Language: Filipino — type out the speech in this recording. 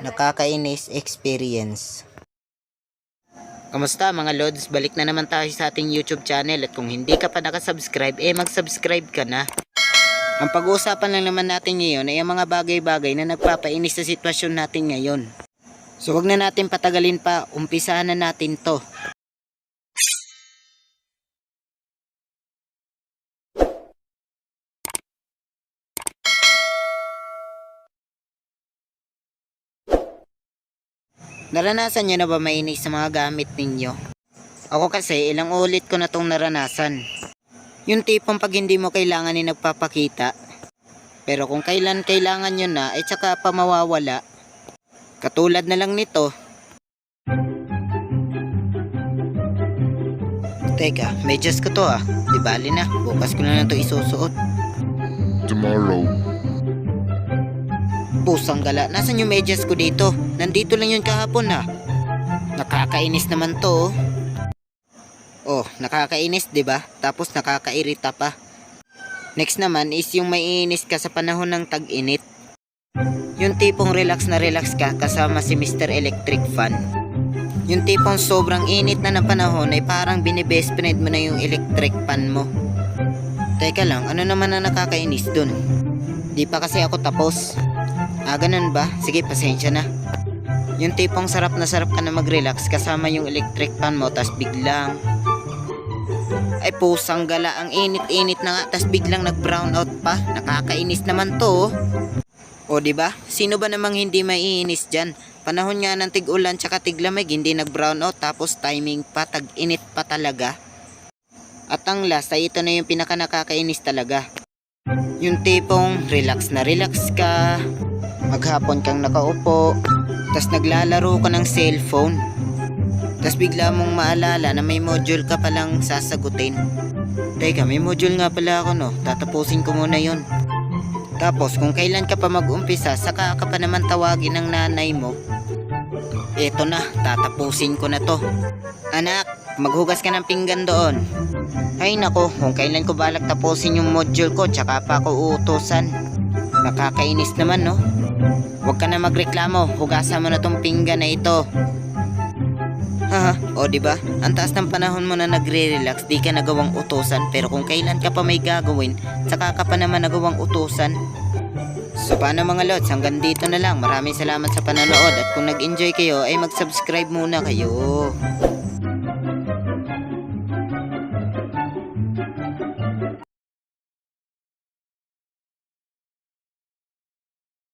Nakakainis experience. Kamusta mga lods? Balik na naman tayo sa ating YouTube channel at kung hindi ka pa nakasubscribe, mag-subscribe ka na. Ang pag-uusapan lang naman natin ngayon ay ang mga bagay-bagay na nagpapainis sa sitwasyon natin ngayon. So wag na natin patagalin pa, umpisahan na natin to. Naranasan nyo na ba mainis sa mga gamit ninyo? Ako kasi ilang ulit ko na tong naranasan. Yung tipong pag hindi mo kailangan ay nagpapakita. Pero kung kailan kailangan nyo na ay tsaka pa mawawala. Katulad na lang nito. Teka, medyas ko to Di bali na, bukas ko na lang to isusuot. Tomorrow. Pusang gala, nasan yung medyas ko dito? Nandito lang yun kahapon Nakakainis naman to Oh, nakakainis 'di ba? Tapos nakakairita pa. Next naman is yung maiinis ka sa panahon ng tag-init. Yung tipong relax na relax ka kasama si Mr. Electric Fan. Yung tipong sobrang init na ng panahon ay parang binibest friend mo na yung electric fan mo. Teka lang, ano naman ang nakakainis dun? Di pa kasi ako tapos. Ganun ba? Sige, pasensya na. Yung tipong sarap ka na mag-relax kasama yung electric fan mo, tas biglang ay pusang gala, ang init-init na nga, tas biglang nag-brown out pa. Nakakainis naman to O diba? Sino ba namang hindi maiinis dyan? Panahon nga ng tig-ulan tsaka tig-lamig, hindi nag-brown out, tapos timing pa, tag-init pa talaga. At ang last ay ito na yung pinaka nakakainis talaga. Yung tipong relax na relax ka, maghapon kang nakaupo, tas naglalaro ka ng cellphone, tas bigla mong maalala na may module ka palang sasagutin. Teka, may module nga pala ako tatapusin ko muna yun. Tapos kung kailan ka pa mag-umpisa, saka ka pa naman tawagin ng nanay mo. Eto na, tatapusin ko na to. Anak, maghugas ka ng pinggan doon. Ay nako, kung kailan ko balak tapusin yung module ko, tsaka pa ako uutusan. Nakakainis naman Huwag ka na magreklamo, hugasan mo na tong pinggan na ito. O diba? Ang taas ng panahon mo na nagre-relax, di ka nagawang utusan. Pero kung kailan ka pa may gagawin, saka ka pa naman nagawang utusan. So paano mga lods, hanggang dito na lang. Maraming salamat sa panonood. At kung nag-enjoy kayo, ay mag-subscribe muna kayo.